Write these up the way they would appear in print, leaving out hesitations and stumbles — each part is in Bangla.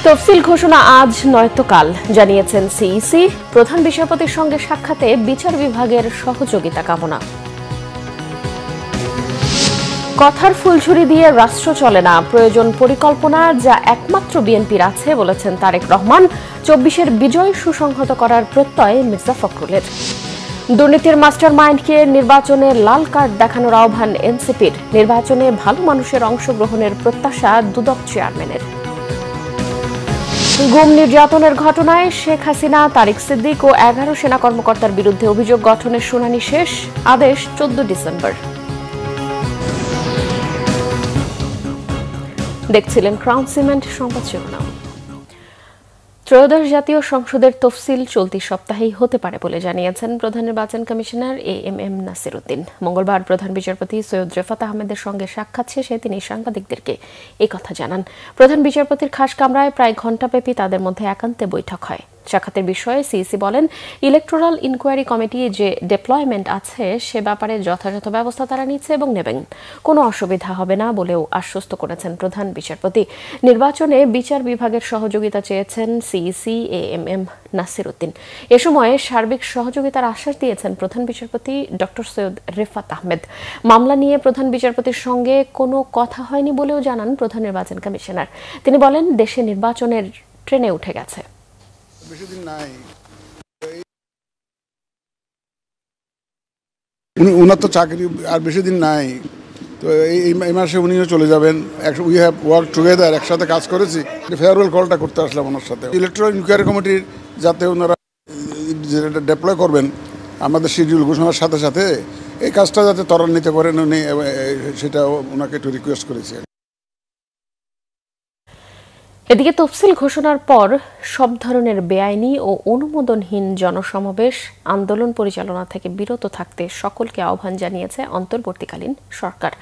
তফসিল ঘোষণা আজ নয়তো কাল, জানিয়েছেন সিইসি। প্রধান বিচারপতির সঙ্গে সাক্ষাতে বিচার বিভাগের সহযোগিতা কামনা। কথার ফুলঝুরি দিয়ে রাষ্ট্র চলে না, প্রয়োজন পরিকল্পনা, যা একমাত্র বিএনপির আছে বলেছেন তারেক রহমান। ২৪-এর বিজয় সুসংহত করার প্রত্যয় মির্জা ফখরুলের। দুর্নীতির মাস্টার মাইন্ডকে নির্বাচনে লাল কার্ড দেখানোর আহ্বান এনসিপির। নির্বাচনে ভালো মানুষের অংশগ্রহণের প্রত্যাশা দুদক চেয়ারম্যানের। গুম নির্যাতনের ঘটনায় শেখ হাসিনা, তারিক সিদ্দিক ও ১১ সেনা কর্মকর্তার বিরুদ্ধে অভিযোগ গঠনের শুনানি শেষ। আদেশ ১৪ ডিসেম্বর। দেখছিলেন ক্রাউন সিমেন্ট সংবাদ শিরোনাম। ত্রয়োদশ জাতীয় সংসদের তফসিল চলতি সপ্তাহেই হতে পারে বলে জানিয়েছেন প্রধান নির্বাচন কমিশনার এএমএম নাসির উদ্দিন। মঙ্গলবার প্রধান বিচারপতি সৈয়দ রেফাত আহমেদের সঙ্গে সাক্ষাৎ শেষে তিনি সাংবাদিকদেরকে কথা জানান। প্রধান বিচারপতির খাস কামরায় প্রায় ঘণ্টাব্যাপী তাদের মধ্যে একান্তে বৈঠক হয়। সাক্ষাতের বিষয়ে সিইসি বলেন, ইলেকটোরাল ইনকোয়ারি কমিটি যে ডেপ্লয়মেন্ট আছে সে ব্যাপারে যথাযথ ব্যবস্থা তারা নিচ্ছে এবং নেবেন। কোনো অসুবিধা হবে না বলেও আশ্বস্ত করেছেন প্রধান বিচারপতি। নির্বাচনে বিচার বিভাগের সহযোগিতা চেয়েছেন সিইসি এএমএম নাসির উদ্দিন। এ সময় সার্বিক সহযোগিতার আশ্বাস দিয়েছেন প্রধান বিচারপতি ডক্টর সৈয়দ রেফাত আহমেদ। মামলা নিয়ে প্রধান বিচারপতির সঙ্গে কোনো কথা হয়নি বলেও জানান প্রধান নির্বাচন কমিশনার। তিনি বলেন, দেশে নির্বাচনের ট্রেনে উঠে গেছে। বেশিদিন নাই, উনার তো চাকরি আর বেশি দিন নাই, তো এই মাসে উনিও চলে যাবেন। উই হ্যাভ ওয়ার্ক টুগেদার, একসাথে কাজ করেছি। ফেয়ারওয়েল কলটা করতে আসলাম ওনার সাথে। ইলেকট্রাল ইনকোয়ারি কমিটির যাতে ওনারা যেটা ডেপ্লয় করবেন আমাদের শিডিউল ঘোষণার সাথে সাথে এই কাজটা যাতে ত্বরান্বিত করেন উনি, সেটা ওনাকে একটু রিকোয়েস্ট করেছি। এদিকে তফসিল ঘোষণার পর সব ধরনের বেআইনি ও অনুমোদনহীন জনসমাবেশ, আন্দোলন পরিচালনা থেকে বিরত থাকতে সকলকে আহ্বান জানিয়েছে অন্তর্বর্তীকালীন সরকার।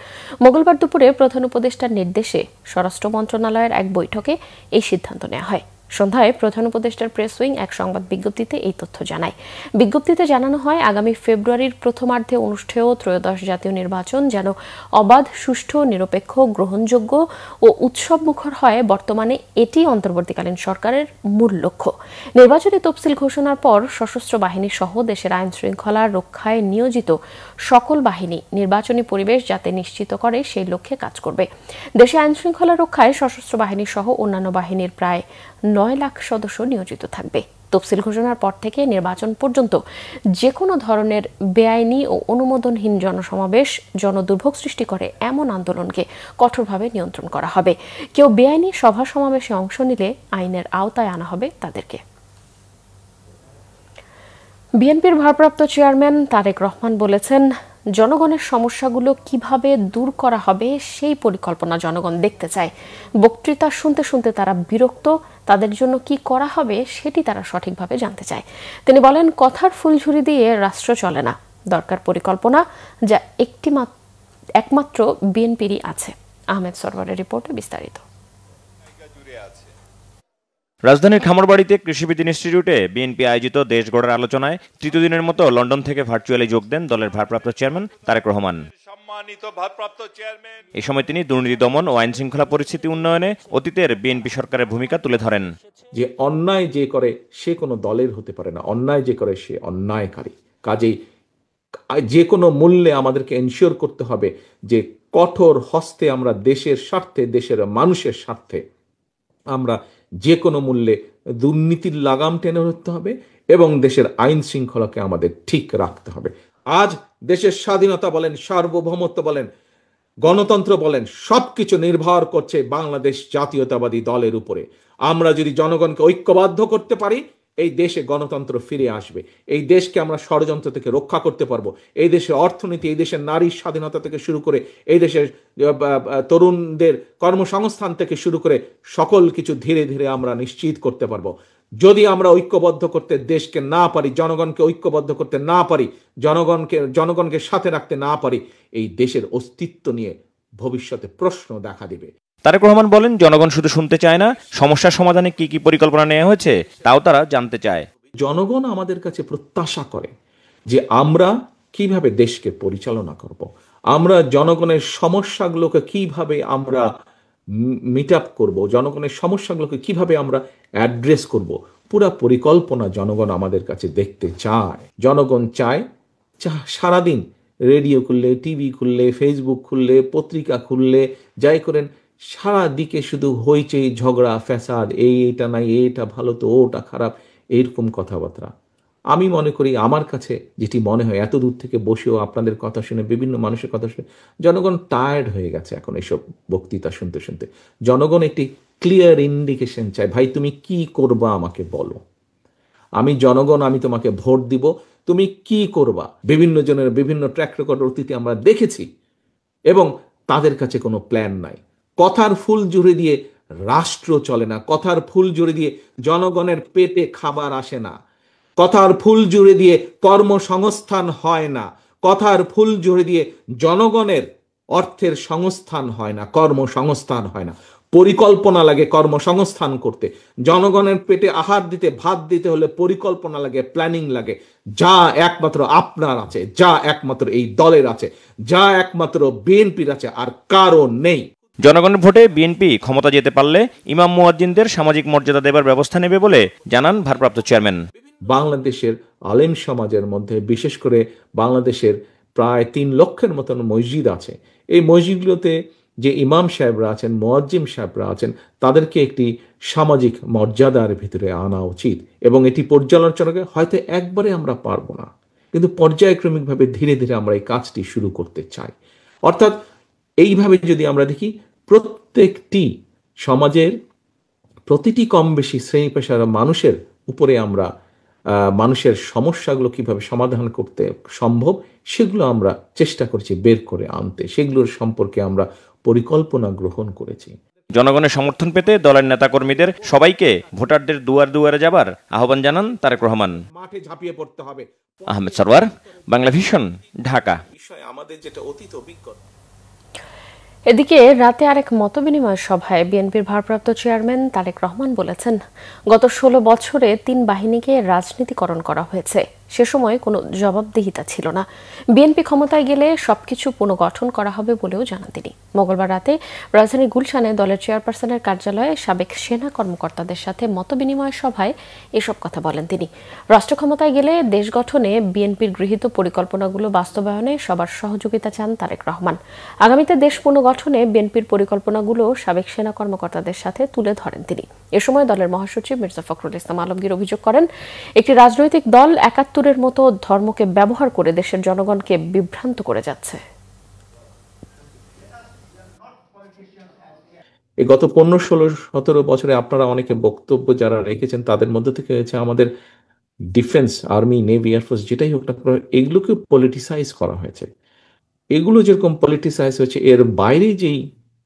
মঙ্গলবার দুপুরে প্রধান উপদেষ্টার নির্দেশে স্বরাষ্ট্র মন্ত্রণালয়ের এক বৈঠকে এই সিদ্ধান্ত নেওয়া হয়। সন্ধ্যায় প্রধান উপদেষ্টার প্রেস উইং এক সংবাদ বিজ্ঞপ্তিতে এই তথ্য জানায়। বিজ্ঞপ্তিতে জানানো হয়, আগামী ফেব্রুয়ারির প্রথমার্ধে অনুষ্ঠেয় ত্রয়োদশ জাতীয় নির্বাচন যেন অবাধ, সুষ্ঠু, নিরপেক্ষ, গ্রহণযোগ্য ও উৎসবমুখর হয়। বর্তমানে এটি অন্তর্বর্তীকালীন সরকারের মূল লক্ষ্য। নির্বাচনী তফসিল ঘোষণার পর সশস্ত্র বাহিনী সহ দেশের আইন শৃঙ্খলা রক্ষায় নিয়োজিত সকল বাহিনী নির্বাচনী পরিবেশ যাতে নিশ্চিত করে সেই লক্ষ্যে কাজ করবে। দেশে আইন শৃঙ্খলা রক্ষায় সশস্ত্র বাহিনী সহ অন্যান্য বাহিনীর প্রায় ৯ লাখ সদস্য নিয়োজিত থাকবে। তফসিল ঘোষণার পর থেকে নির্বাচন পর্যন্ত যে কোনো ধরনের বেআইনি ও অনুমোদনহীন জনসমাবেশ, জনদুর্ভোগ সৃষ্টি করে এমন আন্দোলনকে কঠোরভাবে নিয়ন্ত্রণ করা হবে। কেউ বেআইনি সভা সমাবেশে অংশ নিলে আইনের আওতায় আনা হবে তাদেরকে। বিএনপির ভারপ্রাপ্ত চেয়ারম্যান তারেক রহমান বলেছেন, জনগণের সমস্যাগুলো কিভাবে দূর করা হবে সেই পরিকল্পনা জনগণ দেখতে চায়। বক্তৃতা শুনতে শুনতে তারা বিরক্ত, তাদের জন্য কি করা হবে সেটি তারা সঠিকভাবে জানতে চায়। তিনি বলেন, কথার ফুলঝুরি দিয়ে রাষ্ট্র চলে না, দরকার পরিকল্পনা, যা একমাত্র বিএনপিরই আছে। আহমেদ সরওয়ারের রিপোর্টে বিস্তারিত। রাজধানীর খামারবাড়িতে কৃষিবিদ ইনস্টিটিউটে বিএনপি আয়োজিত দেশ গড়ার আলোচনায় তৃতীয় দিনের মতো লন্ডন থেকে ভার্চুয়ালি যোগ দেন দলের ভারপ্রাপ্ত চেয়ারম্যান তারেক রহমান। এই সময় তিনি দুর্নীতি দমন ও আইন শৃঙ্খলা পরিস্থিতি উন্নয়নে অতীতের বিএনপি সরকারের ভূমিকা তুলে ধরেন। যে অন্যায় যে করে সে কোনো দলের হতে পারে না, অন্যায় যে করে সে অন্যায়কারী। কাজেই যে কোনো মূল্যে আমাদেরকে এনশিওর করতে হবে যে কঠোর হস্তে আমরা দেশের স্বার্থে, দেশের মানুষের স্বার্থে আমরা যে কোনো মূল্যে দুর্নীতির লাগাম টেনে ধরতে হবে এবং দেশের আইন শৃঙ্খলাকে আমাদের ঠিক রাখতে হবে। আজ দেশের স্বাধীনতা বলেন, সার্বভৌমত্ব বলেন, গণতন্ত্র বলেন, সবকিছু নির্ভর করছে বাংলাদেশ জাতীয়তাবাদী দলের উপরে। আমরা যদি জনগণকে ঐক্যবদ্ধ করতে পারি, এই দেশে গণতন্ত্র ফিরে আসবে। এই দেশকে আমরা ষড়যন্ত্র থেকে রক্ষা করতে পারবো। এই দেশের অর্থনীতি, এই দেশের নারীর স্বাধীনতা থেকে শুরু করে এই দেশের তরুণদের কর্মসংস্থান থেকে শুরু করে সকল কিছু ধীরে ধীরে আমরা নিশ্চিত করতে পারবো। যদি আমরা ঐক্যবদ্ধ করতে দেশকে না পারি, জনগণকে ঐক্যবদ্ধ করতে না পারি, জনগণকে সাথে রাখতে না পারি, এই দেশের অস্তিত্ব নিয়ে ভবিষ্যতে প্রশ্ন দেখা দিবে। তারেক রহমান বলেন, জনগণ শুধু শুনতে চায় না, সমস্যার সমাধানে কি কি পরিকল্পনা নেওয়া হয়েছে তাও তারা জানতে চায়। জনগণ আমাদের কাছে প্রত্যাশা করে যে আমরা কিভাবে দেশকে পরিচালনা করব, আমরা জনগণের সমস্যাগুলোকে কিভাবে আমরা মিট আপ করবো, জনগণের সমস্যাগুলোকে কিভাবে আমরা অ্যাড্রেস করব, পুরা পরিকল্পনা জনগণ আমাদের কাছে দেখতে চায়। জনগণ চায় সারাদিন রেডিও খুললে, টিভি খুললে, ফেসবুক খুললে, পত্রিকা খুললে, যাই করেন সারা দিকে শুধু হইচই, ঝগড়া, ফ্যাসাদ, এইটা নাই, এইটা ভালো তো ওটা খারাপ, এইরকম কথাবার্তা। আমি মনে করি, আমার কাছে যেটি মনে হয়, এত দূর থেকে বসেও আপনাদের কথা শুনে, বিভিন্ন মানুষের কথা শুনে জনগণ টায়ার্ড হয়ে গেছে এখন এইসব বক্তৃতা শুনতে শুনতে। জনগণ একটি ক্লিয়ার ইন্ডিকেশন চায়, ভাই তুমি কি করবা আমাকে বলো। আমি জনগণ, আমি তোমাকে ভোট দিব, তুমি কি করবা। বিভিন্ন জনের বিভিন্ন ট্র্যাক রেকর্ড অতীতে আমরা দেখেছি, এবং তাদের কাছে কোনো প্ল্যান নাই। কথার ফুল জুড়ে দিয়ে রাষ্ট্র চলে না, কথার ফুল জুড়ে দিয়ে জনগণের পেটে খাবার আসে না, কথার ফুল জুড়ে দিয়ে কর্মসংস্থান হয় না, কথার ফুল জুড়ে দিয়ে জনগণের অর্থের সংস্থান হয় না, কর্মসংস্থান হয় না। পরিকল্পনা লাগে কর্মসংস্থান করতে, জনগণের পেটে আহার দিতে, ভাত দিতে হলে পরিকল্পনা লাগে, প্ল্যানিং লাগে, যা একমাত্র আপনার আছে, যা একমাত্র এই দলের আছে, যা একমাত্র বিএনপির আছে, আর কারো নেই। জনগণের ভোটে বিএনপি ক্ষমতা যেতে পারলে ইমাম মুয়াজ্জিনদের সামাজিক মর্যাদা দেবার ব্যবস্থা নেবে বলে জানান ভারপ্রাপ্ত চেয়ারম্যান। বাংলাদেশের আলেম সমাজের মধ্যে, বিশেষ করে বাংলাদেশের প্রায় 3 লক্ষের মতন মসজিদ আছে। এই মসজিদগুলোতে যে ইমাম সাহেবরা আছেন, মুয়াজ্জিম সাহেবরা আছেন, তাদেরকে একটি সামাজিক মর্যাদার ভিতরে আনা উচিত, এবং এটি পর্যালোচনাকে হয়তো একবারে আমরা পারবো না, কিন্তু পর্যায়ক্রমিকভাবে ধীরে ধীরে আমরা এই কাজটি শুরু করতে চাই। অর্থাৎ এইভাবে যদি আমরা দেখি, প্রত্যেকটি সমাজের প্রতিটি কম বেশি শ্রেণী পেশার মানুষের উপরে আমরা মানুষের সমস্যাগুলো কিভাবে সমাধান করতে সম্ভব সেগুলো আমরা চেষ্টা করছি বের করে আনতে, সেগুলোর সম্পর্কে আমরা পরিকল্পনা গ্রহণ করেছি। জনগণের সমর্থন পেতে দলের নেতাকর্মীদের সবাইকে ভোটারদের দুয়ার দুয়ারে যাবার আহ্বান জানান তারেক রহমান। মাঠে ঝাঁপিয়ে পড়তে হবে। আহমেদ সরওয়ার, বাংলা ভিশন, ঢাকা। বিষয় আমাদের যেটা অতীত অভিজ্ঞতা। এদিকে রাতে আরেক মতবিনিময় সভায় বিএনপির ভারপ্রাপ্ত চেয়ারম্যান তারেক রহমান বলেছেন, গত 16 বছরে 3 বাহিনীকে রাজনীতিকরণ করা হয়েছে, সে সময় কোনো জবাবদিহিতা ছিল না। বিএনপি ক্ষমতায় গেলে সবকিছু পুনর্গঠন করা হবে বলেও জানান তিনি। মঙ্গলবার রাতে রাজধানীর গুলশানে দলের চেয়ারপারসনের কার্যালয়ে সাবেক সেনা কর্মকর্তাদের সাথে মতবিনিময় সভায় এসব কথা বলেন তিনি। রাষ্ট্র ক্ষমতায় গেলে দেশ গঠনে বিএনপির গৃহীত পরিকল্পনাগুলো বাস্তবায়নে সবার সহযোগিতা চান তারেক রহমান। আগামীতে দেশ পুনর্গঠনে বিএনপির পরিকল্পনাগুলো সাবেক সেনা কর্মকর্তাদের সাথে তুলে ধরেন তিনি। এ সময় দলের মহাসচিব মির্জা ফখরুল ইসলাম আলমগীর অভিযোগ করেন, একটি রাজনৈতিক দল ৭১-এর মতো ধর্মকে ব্যবহার করে দেশের জনগণকে বিভ্রান্ত করে যাচ্ছে। এই গত 15, 16, 17 বছরে আপনারা অনেকে বক্তব্য যারা রেখেছেন, তাদের মধ্যে থেকে হচ্ছে আমাদের ডিফেন্স, আর্মি, নেভি, এয়ারফোর্স যেটাই হোক না, এগুলোকে পলিটিসাইজ করা হয়েছে। এগুলো যেরকম পলিটিসাইজ হয়েছে, এর বাইরে যেই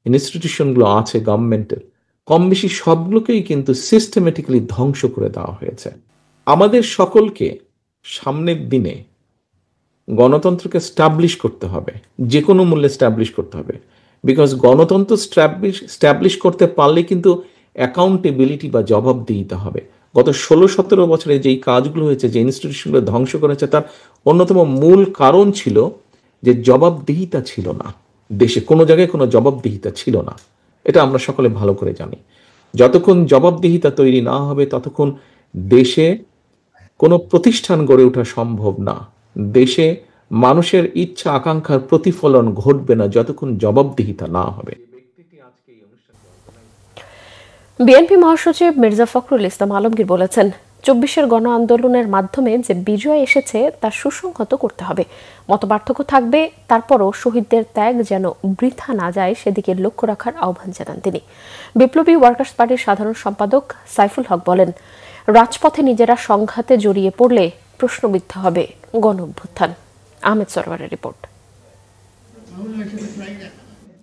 ইনস্টিটিউশনগুলো আছে গভর্নমেন্টের, কম বেশি সবগুলোকেই কিন্তু সিস্টেমেটিক্যালি ধ্বংস করে দেওয়া হয়েছে। আমাদের সকলকে সামনের দিনে গণতন্ত্রকে স্টাবলিশ করতে হবে, যে কোনো মূল্যে স্টাবলিশ করতে হবে। বিকজ গণতন্ত্র স্টাবলিশ করতে পারলে কিন্তু অ্যাকাউন্টেবিলিটি বা জবাবদিহিতা হবে। গত 16-17 বছরে যেই কাজগুলো হয়েছে, যে ইনস্টিটিউশনগুলো ধ্বংস করেছে, তার অন্যতম মূল কারণ ছিল যে জবাবদিহিতা ছিল না। দেশে কোনো জায়গায় কোনো জবাবদিহিতা ছিল না, এটা আমরা সকলে ভালো করে জানি। যতক্ষণ জবাবদিহিতা তৈরি না হবে, ততক্ষণ দেশে কোনো প্রতিষ্ঠান গড়ে ওঠা সম্ভব না। দেশে মানুষের ইচ্ছা আকাঙ্ক্ষার প্রতিফলন ঘটবে না যতক্ষণ জবাবদিহিতা না হবে। বিএনপি মহাসচিব মির্জা ফখরুল ইসলাম আলমগীর বলেছেন, 24-এর গণ আন্দোলনের মাধ্যমে যে বিজয় এসেছে তা সুসংহত করতে হবে। মতপার্থক্য থাকবে, তারপরও শহীদদের ত্যাগ যেন বৃথা না যায় সেদিকে লক্ষ্য রাখার আহ্বান জানান তিনি। বিপ্লবী ওয়ার্কার্স পার্টির সাধারণ সম্পাদক সাইফুল হক বলেন, রাজপথে নিজেরা সংঘাতে জড়িয়ে পড়লে প্রশ্নবিদ্ধ হবে গণ অভ্যুত্থান। আহমেদ সরওয়ারের রিপোর্ট।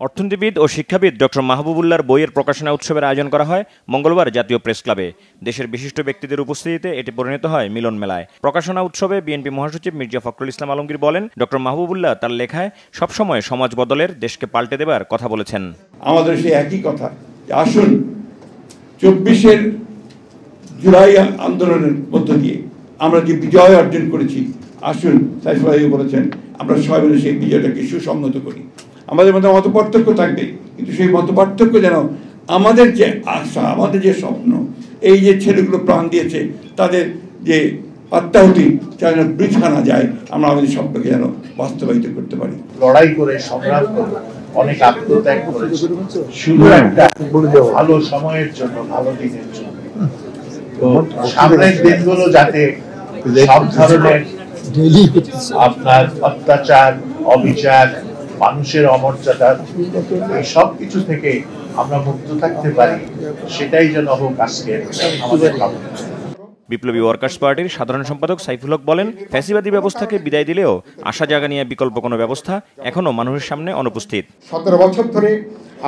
অর্থনীতিবিদ ও শিক্ষাবিদ ডক্টর মাহবুবুল্লাহর বইয়ের প্রকাশনা উৎসবের আয়োজন করা হয় মঙ্গলবার জাতীয় প্রেস ক্লাবে। দেশের বিশিষ্ট ব্যক্তিদের উপস্থিতিতে এটি পরিণত হয় মিলন মেলায়। প্রকাশনা উৎসবে বিএনপি মহাসচিব মির্জা ফখরুল ইসলাম আলমগীর বলেন, ডক্টর মাহবুবুল্লাহ তার লেখায় সবসময় সমাজ বদলের, দেশকে পাল্টে দেবার কথা বলেছেন। আমাদের সেই একই কথা, আসুন 24-এর জুলাই আন্দোলনের মধ্য দিয়ে আমরা যে বিজয় অর্জন করেছি, আসুন সাইফুল ভাই বলেছেন, আমরা সবাই মিলে সেই বিজয়টাকে সুসংহত করি। আমাদের মধ্যে মত পার্থক্য থাকবে, কিন্তু সেই মত পার্থক্য যেন আমাদের যে আশা, আমাদের যে স্বপ্ন, এই যে ছেলেগুলো প্রাণ দিয়েছে তাদের যে আত্মাহুতি যেন বৃথা না যায়, আমরা আমাদের স্বপ্নকে যেন বাস্তবায়িত করতে পারি। লড়াই করে সংগ্রাম করে অনেক আত্মত্যাগ করেছে শুধু একটা ভালো সময়ের জন্য, ভালো দিনের জন্য। তো সামনের দিনগুলো যাতে সব ধরনের আপনার অত্যাচার, অবিচার, মানুষের অমর্যাদা, এই সব কিছু থেকে আমরা মুক্ত থাকতে পারি, সেটাই যেন হোক আজকে আমাদের ভাবনা। বিপ্লবী ওয়ার্কার্স পার্টির সাধারণ সম্পাদক সাইফুল হক বলেন, ফ্যাসিবাদী ব্যবস্থাকে বিদায় দিলেও আশা জাগা নিয়ে বিকল্প কোনো ব্যবস্থা এখনো মানুষের সামনে অনুপস্থিত। 17 বছর ধরে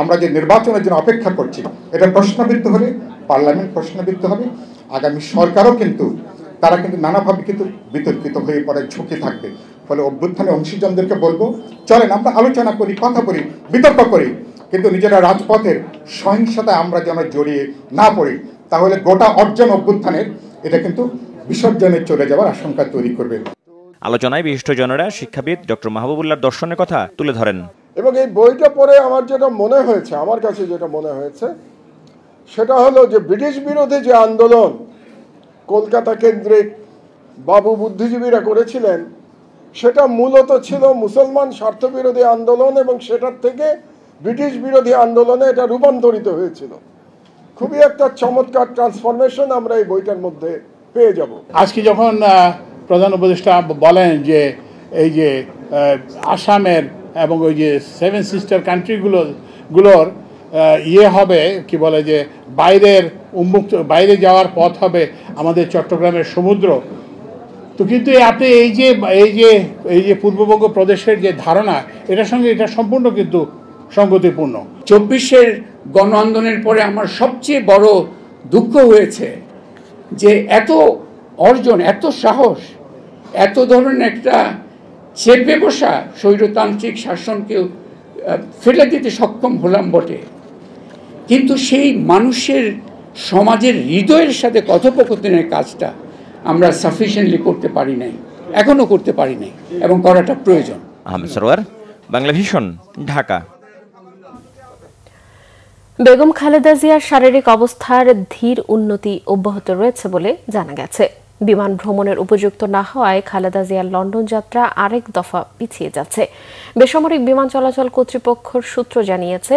আমরা যে নির্বাচনের জন্য অপেক্ষা করছি, এটা প্রশ্নবিদ্ধ হলে পার্লামেন্ট প্রশ্নবিদ্ধ হবে। আগামী সরকারও কিন্তু তারা কিন্তু নানাভাবে কিন্তু বিতর্কিত হয়ে পড়ে, ঝুঁকি থাকবে। ফলে অভ্যুত্থানে অংশীজনদেরকে বলবো, চলেন আমরা আলোচনা করি, কথা বলি, বিতর্ক করি, কিন্তু নিজেরা রাজপথের সহিংসতায় আমরা যেন জড়িয়ে না পড়ি, তাহলে গোটা অর্জন অভ্যুত্থানের এটা কিন্তু বিসর্জনে চলে যাওয়ার আশঙ্কা তৈরি করবে। আলোচনায় বিশিষ্টজনেরা শিক্ষাবিদ ডক্টর মাহবুবুল্লাহর দর্শনের কথা তুলে ধরেন। এবং এই বইটা পড়ে আমার যেটা মনে হয়েছে, আমার কাছে যেটা মনে হয়েছে সেটা হলো যে ব্রিটিশ বিরোধী যে আন্দোলন কলকাতা কেন্দ্রিক বাবু বুদ্ধিজীবীরা করেছিলেন, সেটা মূলত ছিল মুসলমান স্বার্থবিরোধী আন্দোলন, এবং সেটার থেকে ব্রিটিশ বিরোধী আন্দোলনে এটা রূপান্তরিত হয়েছিল। খুবই একটা চমৎকার ট্রান্সফরমেশন আমরা এই বইটার মধ্যে পেয়ে যাব। আজকে যখন প্রধান উপদেষ্টা বলেন যে এই যে আসামের এবং ওই যে 7 সিস্টার কান্ট্রিগুলোর ইয়ে হবে, কি বলে যে উন্মুক্ত বাইরে যাওয়ার পথ হবে আমাদের চট্টগ্রামের সমুদ্র। তো কিন্তু আপনি এই যে পূর্ববঙ্গ প্রদেশের যে ধারণা, এটার সঙ্গে এটা সম্পূর্ণ কিন্তু সঙ্গতিপূর্ণ। 24-এর গণ আন্দোলনের পরে আমার সবচেয়ে বড় দুঃখ হয়েছে যে এত অর্জন, এত সাহস, এত ধরনের একটা চেপে বসা স্বৈরতান্ত্রিক শাসনকে ফেলে দিতে সক্ষম হলাম বটে, কিন্তু সেই মানুষের সমাজের হৃদয়ের সাথে কথোপকথনের কাজটা আমরা সাফিসিয়েন্টলি করতে পারি নাই, এখনো করতে পারি নাই, এবং করাটা প্রয়োজন। আহমেদ সরওয়ার, বাংলা ভিশন, ঢাকা। বেগম খালেদা জিয়ার শারীরিক অবস্থার ধীর উন্নতি অব্যাহত রয়েছে বলে জানা গেছে। বিমান ভ্রমণের উপযুক্ত না হওয়ায় খালেদা জিয়ার লন্ডন যাত্রা আরেক দফা পিছিয়ে যাচ্ছে। বেসামরিক বিমান চলাচল কর্তৃপক্ষের সূত্র জানিয়েছে,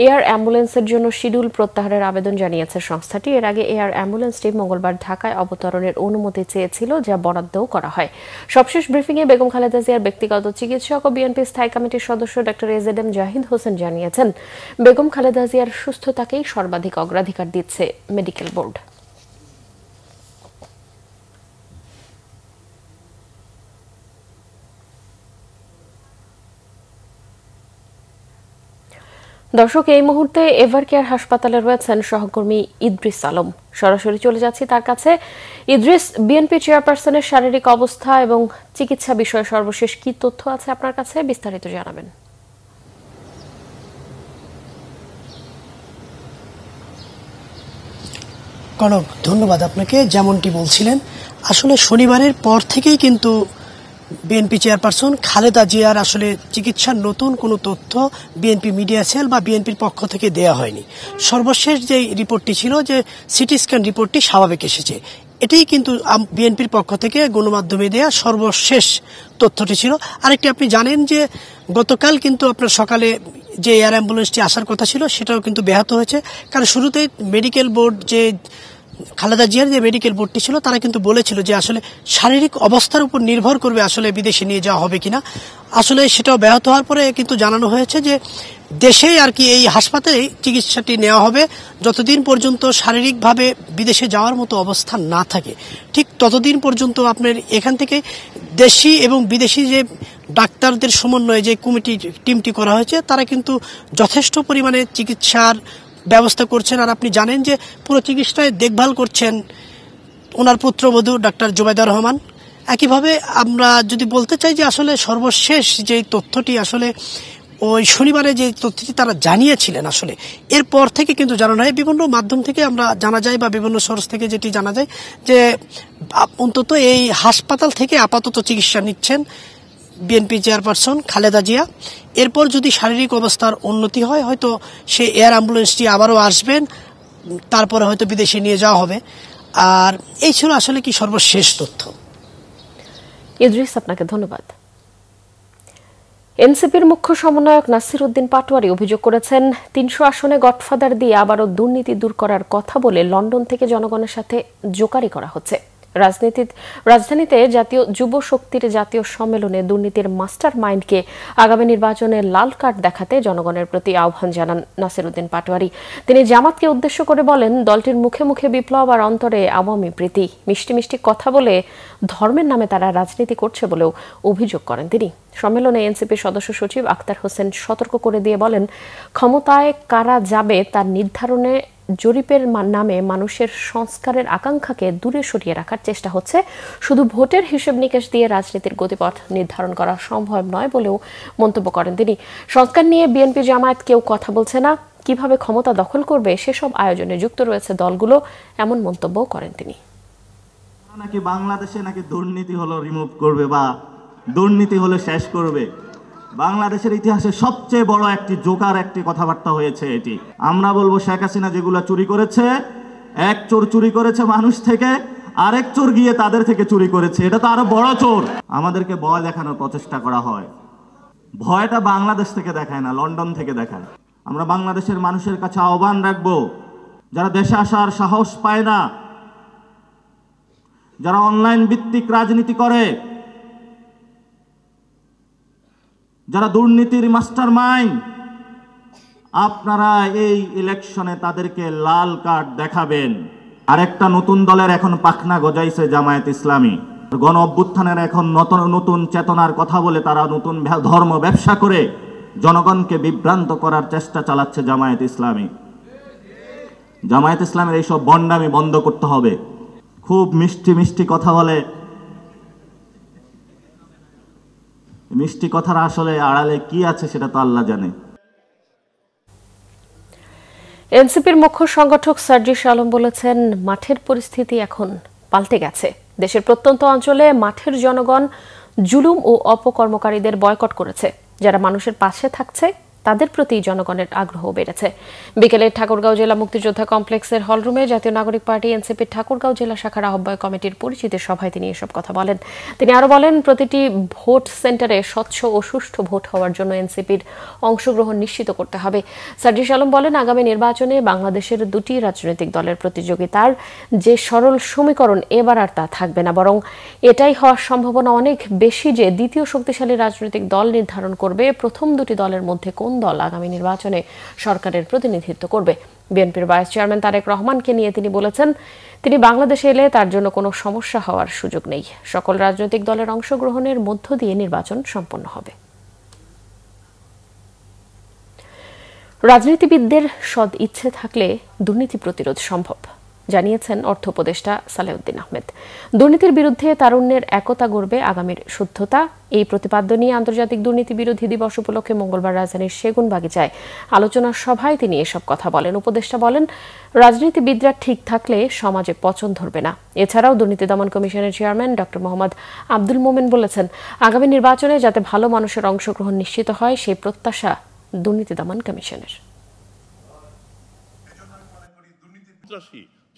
এয়ার অ্যাম্বুলেন্সের জন্য শিডিউল প্রত্যাহারের আবেদন জানিয়েছে সংস্থাটি। এর আগে এয়ার অ্যাম্বুলেন্সটি মঙ্গলবার ঢাকায় অবতরণের অনুমতি চেয়েছিল, যা বরাদ্দও করা হয়। সবশেষ ব্রিফিংয়ে বেগম খালেদা জিয়ার ব্যক্তিগত চিকিৎসক ও বিএনপি স্থায়ী কমিটির সদস্য ডক্টর এজেডএম জাহিদ হোসেন জানিয়েছেন, বেগম খালেদা জিয়ার সুস্থতাকেই সর্বাধিক অগ্রাধিকার দিচ্ছে মেডিকেল বোর্ড। দর্শক, এই মুহূর্তে এভারকেয়ার হাসপাতালে রয়েছেন সহকর্মী ইদ্রিস আলম। সরাসরি চলে যাচ্ছি তার কাছে। ইদ্রিস, বিএনপি চেয়ারপারসনের শারীরিক অবস্থা এবং চিকিৎসা বিষয়ে সর্বশেষ কি তথ্য আছে আপনার কাছে, বিস্তারিত জানাবেন। কনক, ধন্যবাদ আপনাকে। যেমনটি বলছিলেন, আসলে শনিবারের পর থেকেই কিন্তু বিএনপি চেয়ারপারসন খালেদা জিয়ার আসলে চিকিৎসার নতুন কোনো তথ্য বিএনপি মিডিয়া সেল বা বিএনপির পক্ষ থেকে দেয়া হয়নি। সর্বশেষ যে রিপোর্টটি ছিল, যে সিটি স্ক্যান রিপোর্টটি স্বাভাবিক এসেছে, এটাই কিন্তু বিএনপির পক্ষ থেকে গণমাধ্যমে দেয়া সর্বশেষ তথ্যটি ছিল। আরেকটি, আপনি জানেন যে গতকাল কিন্তু আপনার সকালে যে এয়ার অ্যাম্বুলেন্সটি আসার কথা ছিল, সেটাও কিন্তু ব্যাহত হয়েছে। কারণ শুরুতেই মেডিকেল বোর্ড, যে খালেদা জিয়ার যে মেডিকেল বোর্ডটি ছিল, তারা কিন্তু বলেছিল যে আসলে শারীরিক অবস্থার উপর নির্ভর করবে আসলে বিদেশে নিয়ে যাওয়া হবে কিনা। আসলে সেটাও ব্যাহত হওয়ার পরে কিন্তু জানানো হয়েছে যে দেশেই আর কি এই হাসপাতালে চিকিৎসাটি নেওয়া হবে যতদিন পর্যন্ত শারীরিকভাবে বিদেশে যাওয়ার মতো অবস্থা না থাকে। ঠিক ততদিন পর্যন্ত আপনার এখান থেকে দেশি এবং বিদেশি যে ডাক্তারদের সমন্বয়ে যে টিমটি করা হয়েছে, তারা কিন্তু যথেষ্ট পরিমাণে চিকিৎসার ব্যবস্থা করছেন। আর আপনি জানেন যে পুরো চিকিৎসায় দেখভাল করছেন ওনার পুত্রবধূ ডাক্তার জুবাইদা রহমান। একইভাবে আমরা যদি বলতে চাই যে আসলে সর্বশেষ যে তথ্যটি আসলে ওই শনিবারে যে তথ্যটি তারা জানিয়েছিলেন, আসলে এরপর থেকে কিন্তু জানানো হয়, বিভিন্ন মাধ্যম থেকে আমরা জানা যায় বা বিভিন্ন সোর্স থেকে যেটি জানা যায় যে অন্তত এই হাসপাতাল থেকে আপাতত চিকিৎসা নিচ্ছেন বিএনপি চেয়ারপারসন খালেদা জিয়া। এরপর যদি শারীরিক অবস্থার উন্নতি হয় হয়তো সে এয়ার অ্যাম্বুলেন্সটি আবারও আসবেন, তারপরে হয়তো বিদেশে নিয়ে যাওয়া হবে। আর এই ছিল আসলে কি সর্বশেষ তথ্য। ইদ্রিস, আপনাকে ধন্যবাদ। এনসিপির মুখ্য সমন্বয়ক নাসির উদ্দিন পাটোয়ারি অভিযোগ করেছেন ৩০০ আসনে গডফাদার দিয়ে আবারও দুর্নীতি দূর করার কথা বলে লন্ডন থেকে জনগণের সাথে জোকারি করা হচ্ছে। রাজধানীতে জাতীয় যুব শক্তির জাতীয় সম্মেলনে দুর্নীতির মাস্টার মাইন্ডকে আগামী নির্বাচনে লাল কার্ড দেখাতে জনগণের প্রতি আহ্বান জানান নাসির উদ্দিন পাটোয়ারি। তিনি জামাতকে উদ্দেশ্য করে বলেন, দলটির মুখে মুখে বিপ্লব আর অন্তরে আওয়ামী প্রীতি, মিষ্টি মিষ্টি কথা বলে ধর্মের নামে তারা রাজনীতি করছে বলেও অভিযোগ করেন তিনি। সম্মেলনে এনসিপির সদস্য সচিব আক্তার হোসেন সতর্ক করে দিয়ে বলেন, ক্ষমতায় কারা যাবে তার নির্ধারণে জরিপের নামে মানুষের সংস্কারের আকাঙ্ক্ষাকে দূরে সরিয়ে রাখার চেষ্টা হচ্ছে। শুধু ভোটের হিসেব নিকেশ দিয়ে রাজনীতির গতিপথ নির্ধারণ করা সম্ভব নয় বলেও মন্তব্য করেন তিনি। সংস্কার নিয়ে বিএনপি জামায়াত কেউ কথা বলছে না, কিভাবে ক্ষমতা দখল করবে সেসব আয়োজনে যুক্ত রয়েছে দলগুলো, এমন মন্তব্যও করেন তিনি। নাকি বাংলাদেশে নাকি দুর্নীতি হলো রিমুভ করবে বা দুর্নীতি হলে শেষ করবে। বাংলাদেশের ইতিহাসে সবচেয়ে বড় একটি জোকার একটি কথাবার্তা হয়েছে এটি। আমরা বলবো শেখ হাসিনা যেগুলো চুরি করেছে, এক চোর চুরি করেছে মানুষ থেকে, আরেক চোর গিয়ে তাদের থেকে চুরি করেছে, এটা তো আরো বড় চোর। আমাদেরকে ভয় দেখানোর প্রচেষ্টা করা হয়, ভয়টা বাংলাদেশ থেকে দেখায় না, লন্ডন থেকে দেখায়। আমরা বাংলাদেশের মানুষের কাছে আহ্বান রাখবো, যারা দেশে আসার সাহস পায় না, যারা অনলাইন ভিত্তিক রাজনীতি করে, যারা দুর্নীতির মাস্টার মাইন্ড, আপনারা এই ইলেকশনে তাদেরকে লাল কার্ড দেখাবেন। আরেকটা নতুন দলের এখন পাখনা গজাইছে জামায়াত ইসলামী। গণ অভ্যুত্থানের এখন নতুন চেতনার কথা বলে তারা নতুন ধর্ম ব্যবসা করে জনগণকে বিভ্রান্ত করার চেষ্টা চালাচ্ছে জামায়াত ইসলামী। জামায়াত ইসলামের এইসব বন্ডামি বন্ধ করতে হবে। খুব মিষ্টি মিষ্টি কথা বলে, মিষ্টি কথার আসলে আড়ালে কি আছে সেটা তো আল্লাহ জানে। এনসিপির মুখ্য সংগঠক সার্জিস আলম বলেছেন, মাঠের পরিস্থিতি এখন পাল্টে গেছে। দেশের প্রত্যন্ত অঞ্চলে মাঠের জনগণ জুলুম ও অপকর্মকারীদের বয়কট করেছে। যারা মানুষের পাশে থাকছে তাদের প্রতি জনগণের আগ্রহ বেড়েছে। বিকেলে ঠাকুরগাঁও জেলা মুক্তিযোদ্ধা কমপ্লেক্সের হলরুমে জাতীয় নাগরিক পার্টি এনসিপির ঠাকুরগাঁও জেলা শাখার আহ্বায়ক কমিটির পরিচিতি সভায় তিনি এসব কথা বলেন। তিনি আরো বলেন, প্রতিটি ভোট সেন্টারে স্বচ্ছ ও সুষ্ঠু ভোট হওয়ার জন্য এনসিপির অংশগ্রহণ নিশ্চিত করতে হবে। সার্জিস আলম বলেন, আগামী নির্বাচনে বাংলাদেশের দুটি রাজনৈতিক দলের প্রতিযোগিতার যে সরল সমীকরণ এবার আর তা থাকবে না, বরং এটাই হওয়ার সম্ভাবনা অনেক বেশি যে দ্বিতীয় শক্তিশালী রাজনৈতিক দল নির্ধারণ করবে প্রথম দুটি দলের মধ্যে কোন দল আগামী নির্বাচনে সরকারের প্রতিনিধিত্ব করবে। বিএনপির ভাইস চেয়ারম্যান তারেক রহমানকে নিয়ে তিনি বলেছেন, তিনি বাংলাদেশে এলে তার জন্য কোনো সমস্যা হওয়ার সুযোগ নেই। সকল রাজনৈতিক দলের অংশগ্রহণের মধ্য দিয়ে নির্বাচন সম্পন্ন হবে। রাজনীতিবিদদের সৎ ইচ্ছে থাকলে দুর্নীতি প্রতিরোধ সম্ভব, জানিয়েছেন অর্থ উপদেষ্টা সালেউদ্দিন আহমেদ। দুর্নীতির বিরুদ্ধে তারুণ্যের একতা গড়বে আগামীর শুদ্ধতা। এই প্রতিপাদ্য নিয়ে আন্তর্জাতিক দুর্নীতি বিরোধী দিবস উপলক্ষে মঙ্গলবার রাজধানীর সেগুনবাগিচায় আলোচনা সভায় তিনি এসব কথা বলেন। উপদেষ্টা বলেন, রাজনীতিবিদরা ঠিক থাকলে সমাজে পচন ধরবে না। এছাড়াও দুর্নীতি দমন কমিশনের চেয়ারম্যান ডক্টর মোহাম্মদ আব্দুল মোমেন বলেছেন, আগামী নির্বাচনে যাতে ভালো মানুষের অংশগ্রহণ নিশ্চিত হয় সেই প্রত্যাশা দুর্নীতি দমন কমিশনের।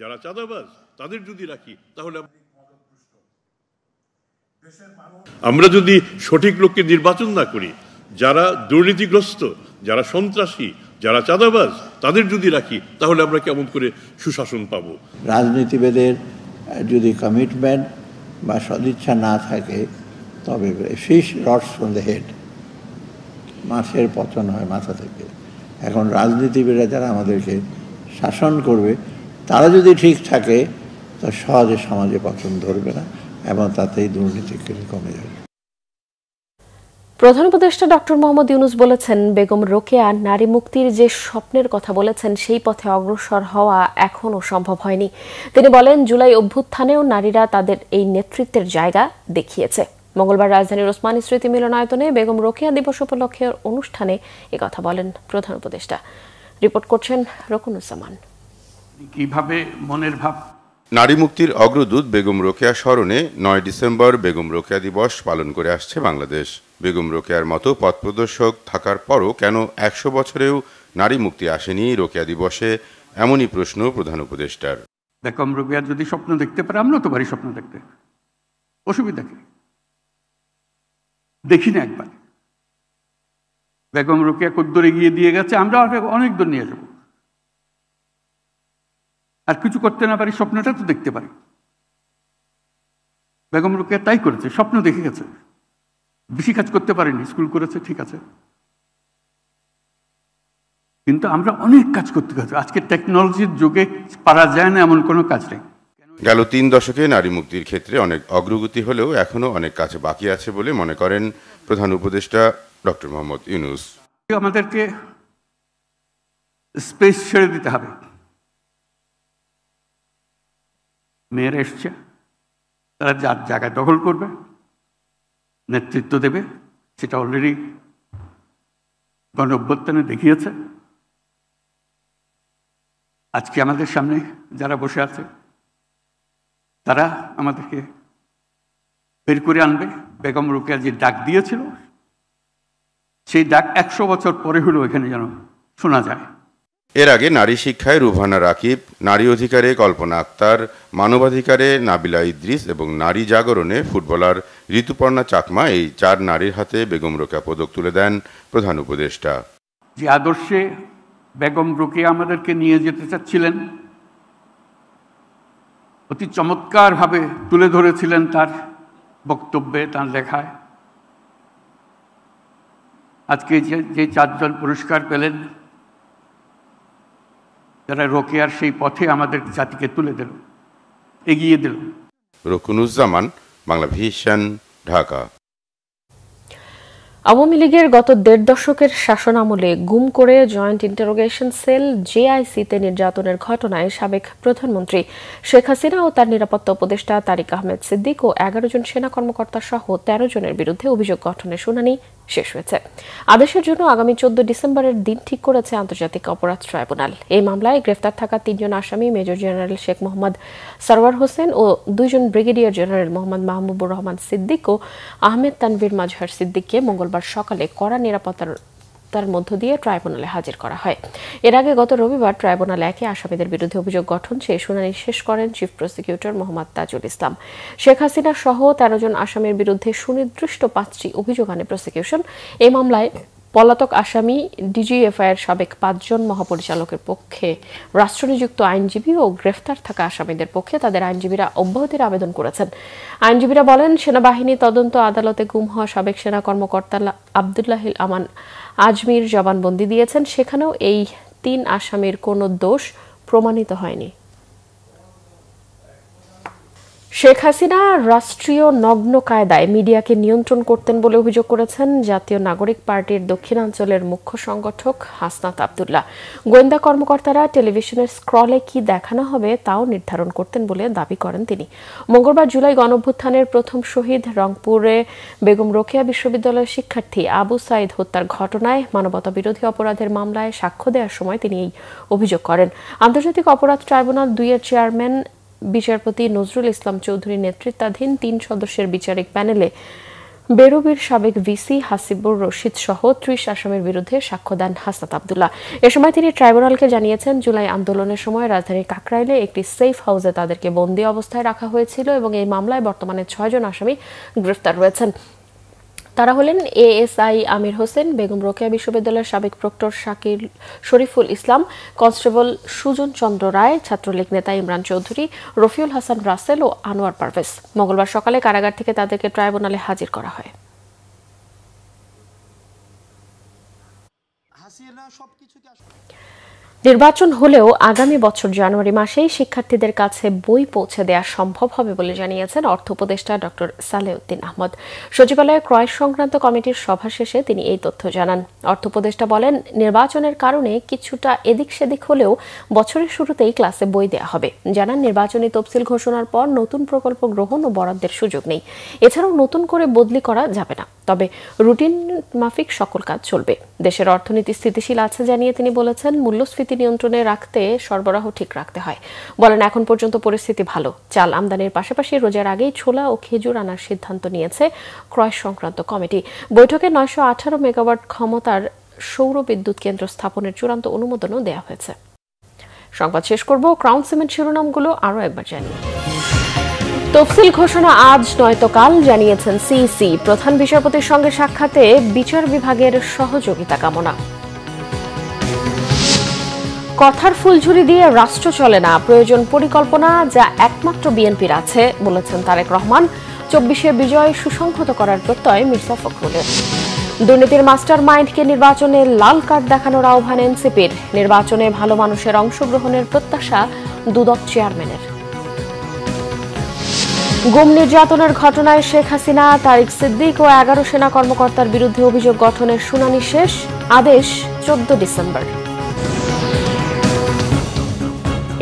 যারা চাঁদাবাজ তাদের যদি রাখি, তাহলে আমরা যদি সঠিক লোককে নির্বাচন না করি, যারা দুর্নীতিগ্রস্ত, যারা সন্ত্রাসী, যারা চাঁদাবাজ তাদের যদি রাখি, তাহলে আমরা কেমন করে সুশাসন পাবো? রাজনীতিবিদের যদি কমিটমেন্ট বা সদিচ্ছা না থাকে, তবে ফিশ রটস ফ্রম দ্য হেড, মাছের পতন হয় মাথা থেকে। এখন রাজনীতিবিদরা যারা আমাদেরকে শাসন করবে, তারা যদি ঠিক থাকে, তো সহজে সমাজে পতন ধরবে না এবং তাতেই দুর্নীতি কমে যাবে। প্রধান উপদেষ্টা ডক্টর মোহাম্মদ ইউনূস বলেছেন, বেগম রোকেয়া নারী মুক্তির যে স্বপ্নের কথা বলেছেন সেই পথে অগ্রসর হওয়া এখনও সম্ভব হয়নি। তিনি বলেন, জুলাই অভ্যুত্থানেও নারীরা তাদের এই নেতৃত্বের জায়গা দেখিয়েছে। মঙ্গলবার রাজধানীর ওসমানী স্মৃতি মিলনায়তনে বেগম রোকেয়া দিবস উপলক্ষে অনুষ্ঠানে একথা বলেন প্রধান উপদেষ্টা। রিপোর্ট করছেন রকুনুজ্জামান। কিভাবে মনের ভাব নারী মুক্তির অগ্রদূত বেগম রোকেয়া স্মরণে ৯ ডিসেম্বর বেগম রোকেয়া দিবস পালন করে আসছে বাংলাদেশ। বেগম রোকেয়ার মতো পথপ্রদর্শক থাকার পরও কেন ১০০ বছরেও নারী মুক্তি আসেনি রোকেয়া দিবসে, এমনই প্রশ্ন প্রধান উপদেষ্টার। বেগম রোকেয়া যদি স্বপ্ন দেখতে পারে, আমরা তো পারি স্বপ্ন দেখতে, অসুবিধা কি? দেখি না একবার বেগম রোকেয়া কদ্দুর এগিয়ে দিয়ে গেছে, আমরা অনেক দূর নিয়ে যাব। আর কিছু করতে না পারি, স্বপ্নটা তো দেখতে পারি। বেগম রোকেয়া তাই করেছে, স্বপ্ন দেখে গেছে। বেশি কাজ করতে পারেনি, স্কুল করেছে, ঠিক আছে, কিন্তু আমরা অনেক কাজ করতে গেছে। আজকে টেকনোলজির যুগে পারা যায় না এমন কোনো কাজ নেই। গেল ৩ দশকে নারী মুক্তির ক্ষেত্রে অনেক অগ্রগতি হলেও এখনো অনেক কাজ বাকি আছে বলে মনে করেন প্রধান উপদেষ্টা ডক্টর মোহাম্মদ ইউনূস। আমাদেরকে স্পেস ছেড়ে দিতে হবে। মেয়েরা এসছে, তারা যার জায়গায় দখল করবে, নেতৃত্ব দেবে, সেটা অলরেডি গণ অভ্যুত্থানে দেখিয়েছে। আজকে আমাদের সামনে যারা বসে আছে তারা আমাদেরকে বের করে আনবে। বেগম রোকেয়া যে ডাক দিয়েছিল, সেই ডাক ১০০ বছর পরে হলেও এখানে যেন শোনা যায়। এর আগে নারী শিক্ষায় রুভানা রাকিব, নারী অধিকারে কল্পনা আক্তার, মানবাধিকারে নাবিলা ইদ্রিস এবং নারী জাগরণে ফুটবলার ঋতুপর্ণা চাকমা, এই ৪ নারীর হাতে বেগম রোকেয়া পদক তুলে দেন প্রধান উপদেষ্টা। যে আদর্শে বেগম রোকেয়া আমাদেরকে নিয়ে যেতে চাচ্ছিলেন, অতি চমৎকারভাবে তুলে ধরেছিলেন তার বক্তব্যে, তার লেখায়। আজকে যে ৪ জন পুরস্কার পেলেন, যারা রোকেয়ার সেই পথে আমাদের জাতিকে তুলে দিল, এগিয়ে দিল। রকুনুজ্জামান, বাংলা ভিশন, ঢাকা। আওয়ামী লীগের গত ১.৫ দশকের শাসনামলে গুম করে জয়েন্ট ইন্টারোগেশন সেল জেআইসিতে নির্যাতনের ঘটনায় সাবেক প্রধানমন্ত্রী শেখ হাসিনা ও তার নিরাপত্তা উপদেষ্টা তারিক আহমেদ সিদ্দিক ও ১১ জন সেনা কর্মকর্তা সহ ১৩ জনের বিরুদ্ধে অভিযোগ গঠনের শুনানি শেষ হয়েছে। আদেশের জন্য আগামী ১৪ ডিসেম্বরের দিন ঠিক করেছে আন্তর্জাতিক অপরাধ ট্রাইব্যুনাল। এই মামলায় গ্রেফতার থাকা ৩ জন আসামি মেজর জেনারেল শেখ মোহাম্মদ সরওয়ার হোসেন ও ২ জন ব্রিগেডিয়ার জেনারেল মোহাম্মদ মাহবুবুর রহমান সিদ্দিক ও আহমেদ তানভীর মাজহার সিদ্দিককে মঙ্গলবার সকালে কড়া নিরাপত্তার মধ্য দিয়ে ট্রাইব্যুনালে হাজির করা হয়। এর আগে গত রবিবার ট্রাইব্যুনাল একই আসামিদের বিরুদ্ধে অভিযোগ গঠন চেয়ে শুনানি শেষ করেন চিফ প্রসিকিউটর মোহাম্মদ তাজুল ইসলাম। শেখ হাসিনা সহ ১৩ জন আসামির বিরুদ্ধে সুনির্দিষ্ট ৫টি অভিযোগ আনে প্রসিকিউশন। এই মামলায় পলাতক আসামি ডিজিএফআইয়ের সাবেক ৫ জন মহাপরিচালকের পক্ষে রাষ্ট্রনিযুক্ত আইনজীবী ও গ্রেফতার থাকা আসামিদের পক্ষে তাদের আইনজীবীরা অব্যাহতির আবেদন করেছেন। আইনজীবীরা বলেন, সেনাবাহিনী তদন্ত আদালতে গুম হওয়া সাবেক সেনা কর্মকর্তা আব্দুল্লাহিল আমান আজমির জবানবন্দি দিয়েছেন, সেখানেও এই ৩ আসামির কোনো দোষ প্রমাণিত হয়নি। শেখ হাসিনা রাষ্ট্রীয় নগ্ন কায়দায় মিডিয়াকে নিয়ন্ত্রণ করতেন বলে অভিযোগ করেছেন জাতীয় নাগরিক পার্টির দক্ষিণাঞ্চলের মুখ্য সংগঠক হাসনাত আব্দুল্লাহ। গোয়েন্দা কর্মকর্তারা টেলিভিশনের স্ক্রলে কি দেখানো হবে তাও নির্ধারণ করতেন বলে দাবি করেন তিনি। মঙ্গলবার জুলাই গণঅভ্যুত্থানের প্রথম শহীদ রংপুরে বেগম রোকেয়া বিশ্ববিদ্যালয়ের শিক্ষার্থী আবু সাইদ হত্যার ঘটনায় মানবতা বিরোধী অপরাধের মামলায় সাক্ষ্য দেওয়ার সময় তিনি এই অভিযোগ করেন। আন্তর্জাতিক অপরাধ ট্রাইব্যুনাল ২-এর চেয়ারম্যান বিচারপতি নজরুল ইসলাম চৌধুরী নেতৃত্বাধীন ৩ সদস্যের বিচারিক প্যানেলে বেরুবির সাবেক ভিসি হাসিবুর রশিদ সহ ৩০ আসামির বিরুদ্ধে সাক্ষ্য দেন হাসনাত আব্দুল্লাহ। এ সময় তিনি ট্রাইব্যুনালকে জানিয়েছেন, জুলাই আন্দোলনের সময় রাজধানীর কাকরাইলে একটি সেফ হাউসে তাদেরকে বন্দী অবস্থায় রাখা হয়েছিল এবং এই মামলায় বর্তমানে ৬ জন আসামি গ্রেফতার রয়েছেন। তারা হলেন এএসআই আমির হোসেন, বেগম রোকেয়া বিশ্ববিদ্যালয়ের সাবেক প্রক্টর শাকিল শরীফুল ইসলাম, কনস্টেবল সুজন চন্দ্র রায়, ছাত্রলীগ নেতা ইমরান চৌধুরী, রফিউল হাসান রাসেল ও আনোয়ার পারভেজ। মঙ্গলবার সকালে কারাগার থেকে তাদেরকে ট্রাইব্যুনালে হাজির করা হয়। নির্বাচন হলেও আগামী বছর জানুয়ারি মাসেই শিক্ষার্থীদের কাছে বই পৌঁছে দেওয়া সম্ভব হবে বলে জানিয়েছেন অর্থ উপদেষ্টা ডক্টর সালেউদ্দিন আহমদ। সচিবালয়ে ক্রয় সংক্রান্ত কমিটির সভা শেষে তিনি এই তথ্য জানান। অর্থ উপদেষ্টা বলেন, নির্বাচনের কারণে কিছুটা এদিক সেদিক হলেও বছরের শুরুতেই ক্লাসে বই দেওয়া হবে। জানান, নির্বাচনী তফসিল ঘোষণার পর নতুন প্রকল্প গ্রহণ ও বরাদ্দের সুযোগ নেই। এছাড়াও নতুন করে বদলি করা যাবে না। তবে রুটিন মাফিক সকল কাজ চলবে। দেশের অর্থনীতি স্থিতিশীল আছে জানিয়ে তিনি বলেছেন, মূল্যস্ফীতি নিয়ন্ত্রণে রাখতে সরবরাহ ঠিক রাখতে হয়। বলেন, এখন পর্যন্ত পরিস্থিতি ভালো। চাল আমদানির পাশাপাশি রোজার আগেই ছোলা ও খেজুর আনার সিদ্ধান্ত নিয়েছে ক্রয় সংক্রান্ত কমিটি। বৈঠকে 918 মেগাওয়াট ক্ষমতার সৌর বিদ্যুৎ কেন্দ্র স্থাপনের চূড়ান্ত অনুমোদনও দেওয়া হয়েছে। সংবাদ শেষ করব ক্রাউন সিমেন্ট শিরোনামগুলো আরও একবার জানিয়ে। তফসিল ঘোষণা আজ নয়তো কাল, জানিয়েছেন সিইসি। প্রধান বিচারপতির সঙ্গে সাক্ষাতে বিচার বিভাগের সহযোগিতা কামনা। কথার ফুলঝুরি দিয়ে রাষ্ট্র চলে না, প্রয়োজন পরিকল্পনা, যা একমাত্র বিএনপির আছে, বলেছেন তারেক রহমান। 24-এ বিজয় সুসংহত করার প্রত্যয় মির্জা ফখরুলের। দুর্নীতির মাস্টার মাইন্ডকে নির্বাচনে লাল কার্ড দেখানোর আহ্বান এনসিপির। নির্বাচনে ভালো মানুষের অংশগ্রহণের প্রত্যাশা দুদক চেয়ারম্যানের। গুম নির্যাতনের ঘটনায় শেখ হাসিনা, তারিক সিদ্দিক ও 11 সেনা কর্মকর্তার বিরুদ্ধে অভিযোগ গঠনের শুনানি শেষ। আদেশ 14 ডিসেম্বর।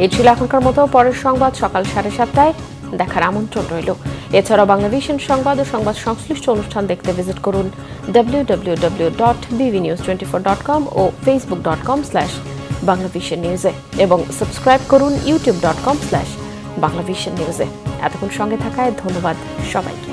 এই ছিল এখনকার মতো। পরের সংবাদ সকাল 7:30টায় দেখার আমন্ত্রণ রইল। এছাড়াও বাংলাভিশন সংবাদ ও সংবাদ সংশ্লিষ্ট অনুষ্ঠান দেখতে ভিজিট করুন www.bvnews24.com ও facebook.com/banglavisionnews এবং সাবস্ক্রাইব করুন youtube.com/banglavisionnews। এতক্ষণ সঙ্গে থাকায় ধন্যবাদ সবাইকে।